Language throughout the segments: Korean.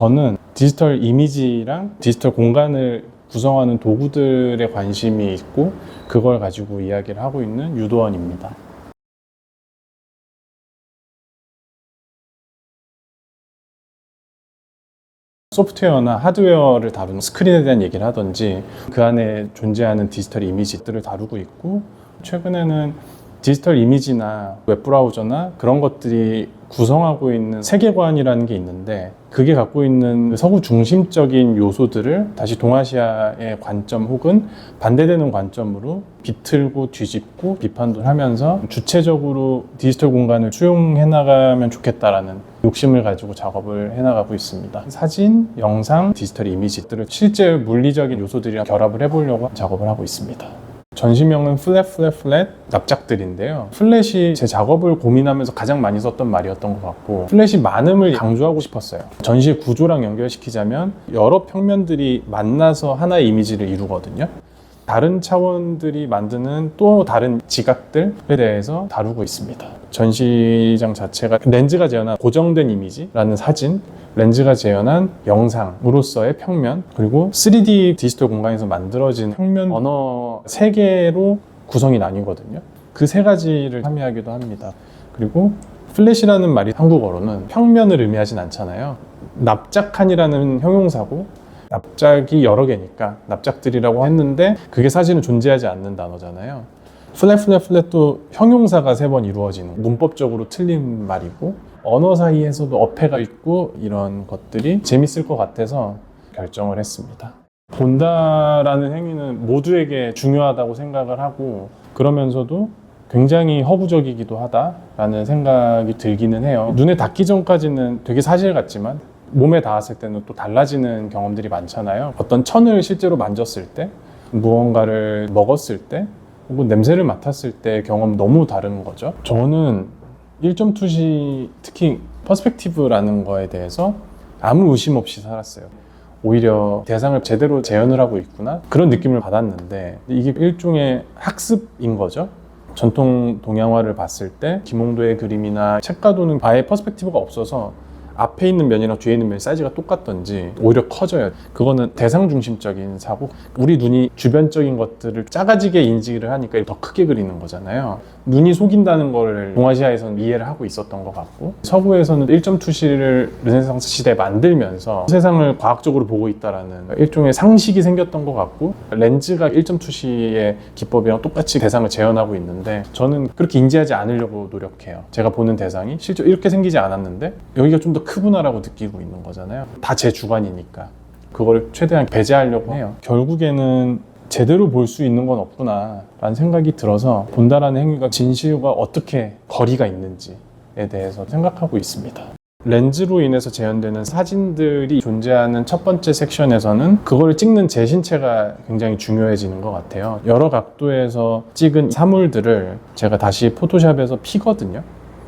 저는 디지털 이미지랑 디지털 공간을 구성하는 도구들에 관심이 있고 그걸 가지고 이야기를 하고 있는 유도원입니다. 소프트웨어나 하드웨어를 다루는 스크린에 대한 얘기를 하든지 그 안에 존재하는 디지털 이미지들을 다루고 있고, 최근에는 디지털 이미지나 웹브라우저나 그런 것들이 구성하고 있는 세계관이라는 게 있는데, 그게 갖고 있는 서구 중심적인 요소들을 다시 동아시아의 관점 혹은 반대되는 관점으로 비틀고 뒤집고 비판도 하면서 주체적으로 디지털 공간을 수용해 나가면 좋겠다라는 욕심을 가지고 작업을 해나가고 있습니다. 사진, 영상, 디지털 이미지들을 실제 물리적인 요소들이랑 결합을 해보려고 작업을 하고 있습니다. 전시명은 플랫 납작들인데요. 플랫이 제 작업을 고민하면서 가장 많이 썼던 말이었던 것 같고, 플랫이 많음을 강조하고 싶었어요. 전시 구조랑 연결시키자면 여러 평면들이 만나서 하나의 이미지를 이루거든요. 다른 차원들이 만드는 또 다른 지각들에 대해서 다루고 있습니다. 전시장 자체가 렌즈가 재현한 고정된 이미지라는 사진, 렌즈가 재현한 영상으로서의 평면, 그리고 3D 디지털 공간에서 만들어진 평면 언어 3개로 구성이 나뉘거든요. 그 3가지를 함의하기도 합니다. 그리고 플랫이라는 말이 한국어로는 평면을 의미하진 않잖아요. 납작한이라는 형용사고, 납작이 여러 개니까 납작들이라고 했는데 그게 사실은 존재하지 않는 단어잖아요. 플랫도 형용사가 3번 이루어지는, 문법적으로 틀린 말이고, 언어 사이에서도 어폐가 있고, 이런 것들이 재밌을 것 같아서 결정을 했습니다. 본다라는 행위는 모두에게 중요하다고 생각을 하고, 그러면서도 굉장히 허구적이기도 하다라는 생각이 들기는 해요. 눈에 닿기 전까지는 되게 사실 같지만 몸에 닿았을 때는 또 달라지는 경험들이 많잖아요. 어떤 천을 실제로 만졌을 때, 무언가를 먹었을 때, 혹은 냄새를 맡았을 때 경험 너무 다른 거죠. 저는 1.2시, 특히 퍼스펙티브라는 거에 대해서 아무 의심 없이 살았어요. 오히려 대상을 제대로 재현을 하고 있구나, 그런 느낌을 받았는데, 이게 일종의 학습인 거죠. 전통 동양화를 봤을 때 김홍도의 그림이나 책가도는 아예 퍼스펙티브가 없어서 앞에 있는 면이랑 뒤에 있는 면이 사이즈가 똑같던지 오히려 커져요. 그거는 대상 중심적인 사고, 우리 눈이 주변적인 것들을 작아지게 인지를 하니까 더 크게 그리는 거잖아요. 눈이 속인다는 걸 동아시아에서는 이해를 하고 있었던 것 같고, 서구에서는 1.2시를 르네상스 시대에 만들면서 세상을 과학적으로 보고 있다라는 일종의 상식이 생겼던 것 같고, 렌즈가 1.2시의 기법이랑 똑같이 대상을 재현하고 있는데, 저는 그렇게 인지하지 않으려고 노력해요. 제가 보는 대상이 실제로 이렇게 생기지 않았는데 여기가 좀 더 크구나라고 느끼고 있는 거잖아요. 다 제 주관이니까 그걸 최대한 배제하려고 해요. 결국에는 제대로 볼 수 있는 건 없구나 라는 생각이 들어서 본다라는 행위가 진실과 어떻게 거리가 있는지에 대해서 생각하고 있습니다. 렌즈로 인해서 재현되는 사진들이 존재하는 첫 번째 섹션에서는 그걸 찍는 제 신체가 굉장히 중요해지는 것 같아요. 여러 각도에서 찍은 사물들을 제가 다시 포토샵에서 피거든요.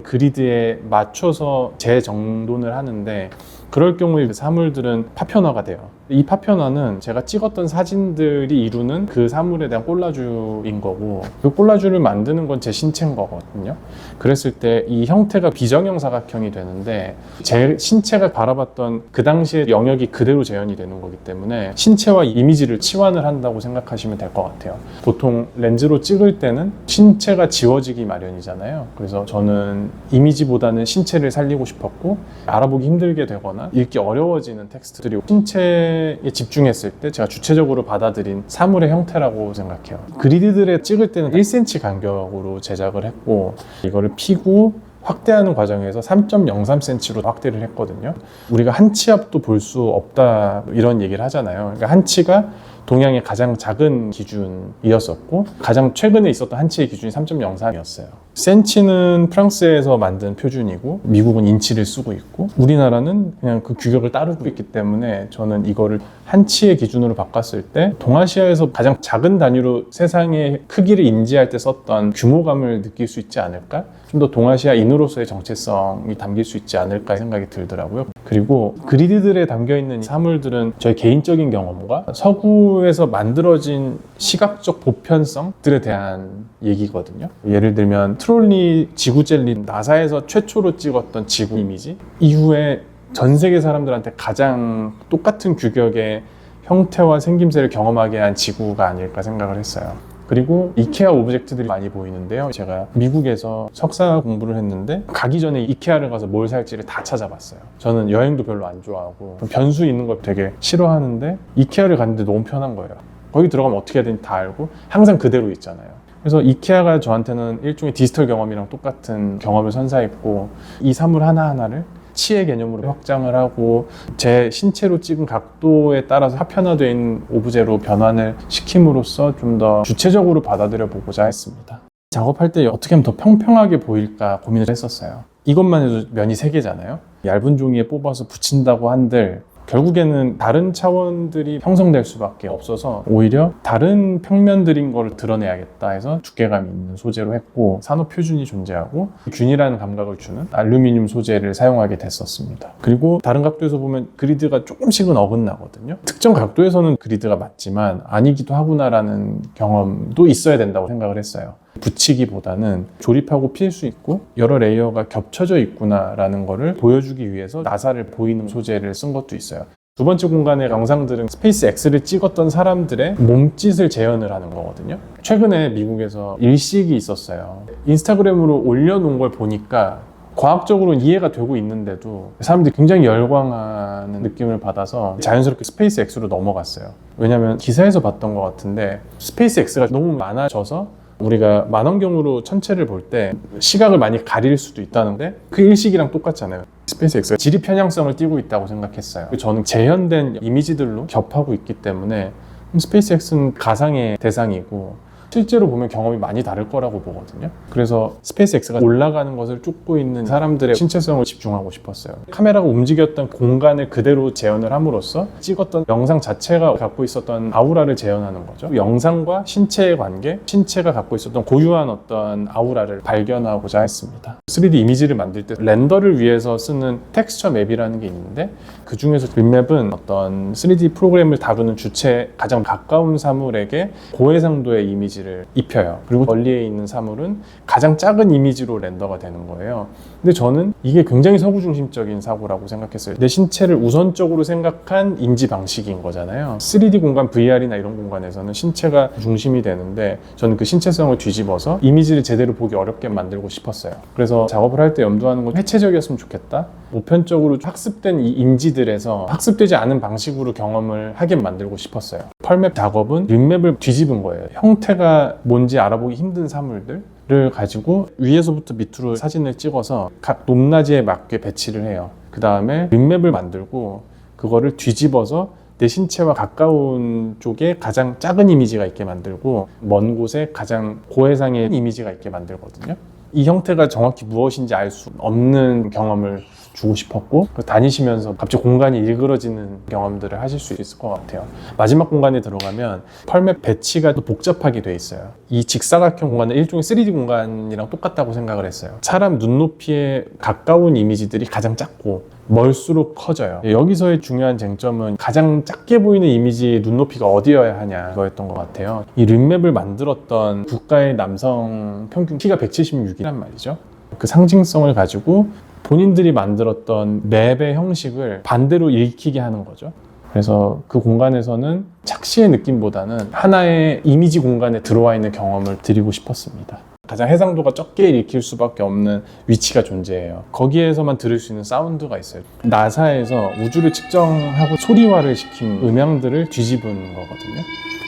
그리드에 맞춰서 재정돈을 하는데, 그럴 경우에 그 사물들은 파편화가 돼요. 이 파편화는 제가 찍었던 사진들이 이루는 그 사물에 대한 콜라주인 거고, 그 콜라주를 만드는 건 제 신체인 거거든요. 그랬을 때 이 형태가 비정형 사각형이 되는데, 제 신체가 바라봤던 그 당시의 영역이 그대로 재현이 되는 거기 때문에 신체와 이미지를 치환을 한다고 생각하시면 될 것 같아요. 보통 렌즈로 찍을 때는 신체가 지워지기 마련이잖아요. 그래서 저는 이미지보다는 신체를 살리고 싶었고, 알아보기 힘들게 되거나 읽기 어려워지는 텍스트들이 신체에 집중했을 때 제가 주체적으로 받아들인 사물의 형태라고 생각해요. 그리드들에 찍을 때는 1cm 간격으로 제작을 했고, 이거를 피고 확대하는 과정에서 3.03cm로 확대를 했거든요. 우리가 한 치 앞도 볼 수 없다 이런 얘기를 하잖아요. 그러니까 한 치가 동양의 가장 작은 기준이었었고, 가장 최근에 있었던 한 치의 기준이 3.03이었어요. 센치는 프랑스에서 만든 표준이고, 미국은 인치를 쓰고 있고, 우리나라는 그냥 그 규격을 따르고 있기 때문에 저는 이거를 한 치의 기준으로 바꿨을 때 동아시아에서 가장 작은 단위로 세상의 크기를 인지할 때 썼던 규모감을 느낄 수 있지 않을까? 좀 더 동아시아인으로서의 정체성이 담길 수 있지 않을까 생각이 들더라고요. 그리고 그리드들에 담겨있는 사물들은 저의 개인적인 경험과 서구에서 만들어진 시각적 보편성들에 대한 얘기거든요. 예를 들면 트롤리 지구 젤리, 나사에서 최초로 찍었던 지구 이미지, 이후에 전 세계 사람들한테 가장 똑같은 규격의 형태와 생김새를 경험하게 한 지구가 아닐까 생각을 했어요. 그리고 이케아 오브젝트들이 많이 보이는데요. 제가 미국에서 석사 공부를 했는데 가기 전에 이케아를 가서 뭘 살지를 다 찾아봤어요. 저는 여행도 별로 안 좋아하고 변수 있는 걸 되게 싫어하는데 이케아를 갔는데 너무 편한 거예요. 거기 들어가면 어떻게 해야 되는지 다 알고 항상 그대로 있잖아요. 그래서 이케아가 저한테는 일종의 디지털 경험이랑 똑같은 경험을 선사했고, 이 사물 하나하나를 치의 개념으로 확장을 하고 제 신체로 찍은 각도에 따라서 파편화되어 있는 오브제로 변환을 시킴으로써 좀 더 주체적으로 받아들여 보고자 했습니다. 작업할 때 어떻게 하면 더 평평하게 보일까 고민을 했었어요. 이것만 해도 면이 3개잖아요. 얇은 종이에 뽑아서 붙인다고 한들 결국에는 다른 차원들이 형성될 수밖에 없어서 오히려 다른 평면들인 걸 드러내야겠다 해서 두께감이 있는 소재로 했고, 산업 표준이 존재하고 균일한 감각을 주는 알루미늄 소재를 사용하게 됐었습니다. 그리고 다른 각도에서 보면 그리드가 조금씩은 어긋나거든요. 특정 각도에서는 그리드가 맞지만 아니기도 하구나라는 경험도 있어야 된다고 생각을 했어요. 붙이기보다는 조립하고 필 수 있고 여러 레이어가 겹쳐져 있구나라는 거를 보여주기 위해서 나사를 보이는 소재를 쓴 것도 있어요. 두 번째 공간의 영상들은 스페이스 X를 찍었던 사람들의 몸짓을 재현을 하는 거거든요. 최근에 미국에서 일식이 있었어요. 인스타그램으로 올려놓은 걸 보니까 과학적으로 이해가 되고 있는데도 사람들이 굉장히 열광하는 느낌을 받아서 자연스럽게 스페이스 X로 넘어갔어요. 왜냐하면 기사에서 봤던 것 같은데 스페이스 X가 너무 많아져서 우리가 만원경으로 천체를 볼 때 시각을 많이 가릴 수도 있다는데 그 일식이랑 똑같잖아요. 스페이스 X가 지리 편향성을 띠고 있다고 생각했어요. 저는 재현된 이미지들로 겹하고 있기 때문에 스페이스 X는 가상의 대상이고 실제로 보면 경험이 많이 다를 거라고 보거든요. 그래서 스페이스 X가 올라가는 것을 쫓고 있는 사람들의 신체성을 집중하고 싶었어요. 카메라가 움직였던 공간을 그대로 재현을 함으로써 찍었던 영상 자체가 갖고 있었던 아우라를 재현하는 거죠. 영상과 신체의 관계, 신체가 갖고 있었던 고유한 어떤 아우라를 발견하고자 했습니다. 3D 이미지를 만들 때 렌더를 위해서 쓰는 텍스처 맵이라는 게 있는데, 그 중에서 맵은 어떤 3D 프로그램을 다루는 주체에 가장 가까운 사물에게 고해상도의 이미지를 입혀요. 그리고 멀리에 있는 사물은 가장 작은 이미지로 렌더가 되는 거예요. 근데 저는 이게 굉장히 서구중심적인 사고라고 생각했어요. 내 신체를 우선적으로 생각한 인지 방식인 거잖아요. 3D 공간, VR이나 이런 공간에서는 신체가 중심이 되는데 저는 그 신체성을 뒤집어서 이미지를 제대로 보기 어렵게 만들고 싶었어요. 그래서 작업을 할 때 염두하는 건 해체적이었으면 좋겠다. 보편적으로 학습된 이 인지들에서 학습되지 않은 방식으로 경험을 하게 만들고 싶었어요. 펄맵 작업은 림맵을 뒤집은 거예요. 형태가 뭔지 알아보기 힘든 사물들을 가지고 위에서부터 밑으로 사진을 찍어서 각 높낮이에 맞게 배치를 해요. 그 다음에 림맵을 만들고 그거를 뒤집어서 내 신체와 가까운 쪽에 가장 작은 이미지가 있게 만들고 먼 곳에 가장 고해상의 이미지가 있게 만들거든요. 이 형태가 정확히 무엇인지 알 수 없는 경험을 주고 싶었고, 다니시면서 갑자기 공간이 일그러지는 경험들을 하실 수 있을 것 같아요. 마지막 공간에 들어가면 펄맵 배치가 또 복잡하게 돼 있어요. 이 직사각형 공간은 일종의 3D 공간이랑 똑같다고 생각을 했어요. 사람 눈높이에 가까운 이미지들이 가장 작고 멀수록 커져요. 여기서의 중요한 쟁점은 가장 작게 보이는 이미지의 눈높이가 어디여야 하냐 이거였던 것 같아요. 이 림맵을 만들었던 국가의 남성 평균 키가 176이란 말이죠. 그 상징성을 가지고 본인들이 만들었던 맵의 형식을 반대로 읽히게 하는 거죠. 그래서 그 공간에서는 착시의 느낌보다는 하나의 이미지 공간에 들어와 있는 경험을 드리고 싶었습니다. 가장 해상도가 적게 읽힐 수밖에 없는 위치가 존재해요. 거기에서만 들을 수 있는 사운드가 있어요. 나사에서 우주를 측정하고 소리화를 시킨 음향들을 뒤집은 거거든요.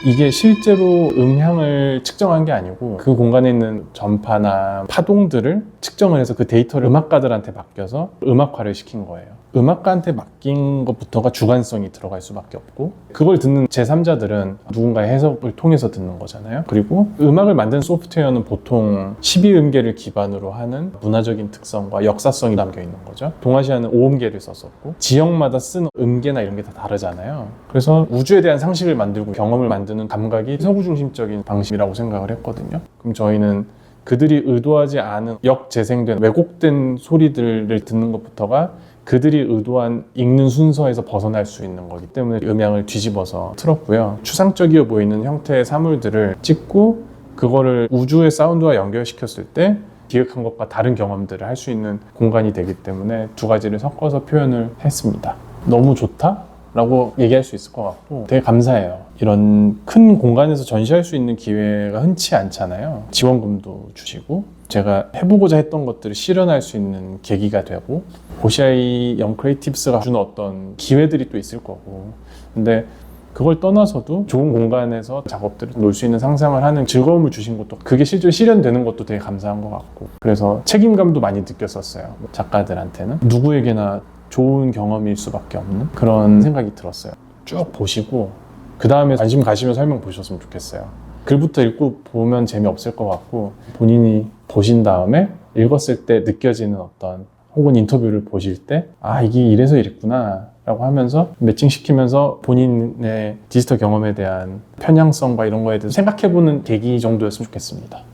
이게 실제로 음향을 측정한 게 아니고 그 공간에 있는 전파나 파동들을 측정을 해서 그 데이터를 음악가들한테 맡겨서 음악화를 시킨 거예요. 음악가한테 맡긴 것부터가 주관성이 들어갈 수밖에 없고, 그걸 듣는 제3자들은 누군가의 해석을 통해서 듣는 거잖아요. 그리고 음악을 만든 소프트웨어는 보통 12음계를 기반으로 하는 문화적인 특성과 역사성이 담겨 있는 거죠. 동아시아는 5음계를 썼었고 지역마다 쓰는 음계나 이런 게 다 다르잖아요. 그래서 우주에 대한 상식을 만들고 경험을 만드는 감각이 서구중심적인 방식이라고 생각을 했거든요. 그럼 저희는 그들이 의도하지 않은 역재생된 왜곡된 소리들을 듣는 것부터가 그들이 의도한 읽는 순서에서 벗어날 수 있는 거기 때문에 음향을 뒤집어서 틀었고요. 추상적이어 보이는 형태의 사물들을 찍고 그거를 우주의 사운드와 연결시켰을 때 기획한 것과 다른 경험들을 할 수 있는 공간이 되기 때문에 두 가지를 섞어서 표현을 했습니다. 너무 좋다? 라고 얘기할 수 있을 것 같고 되게 감사해요. 이런 큰 공간에서 전시할 수 있는 기회가 흔치 않잖아요. 지원금도 주시고 제가 해보고자 했던 것들을 실현할 수 있는 계기가 되고 고시아이 영 크리에이티브스가 주는 어떤 기회들이 또 있을 거고 근데 그걸 떠나서도 좋은 공간에서 작업들을 놓을 수 있는 상상을 하는 즐거움을 주신 것도 그게 실제로 실현되는 것도 되게 감사한 것 같고 그래서 책임감도 많이 느꼈었어요. 작가들한테는 누구에게나 좋은 경험일 수밖에 없는 그런 생각이 들었어요. 쭉 보시고 그 다음에 관심 가시면 설명 보셨으면 좋겠어요. 글부터 읽고 보면 재미없을 것 같고 본인이 보신 다음에 읽었을 때 느껴지는 어떤 혹은 인터뷰를 보실 때 아 이게 이래서 이랬구나 라고 하면서 매칭시키면서 본인의 디지털 경험에 대한 편향성과 이런 거에 대해서 생각해보는 계기 정도였으면 좋겠습니다.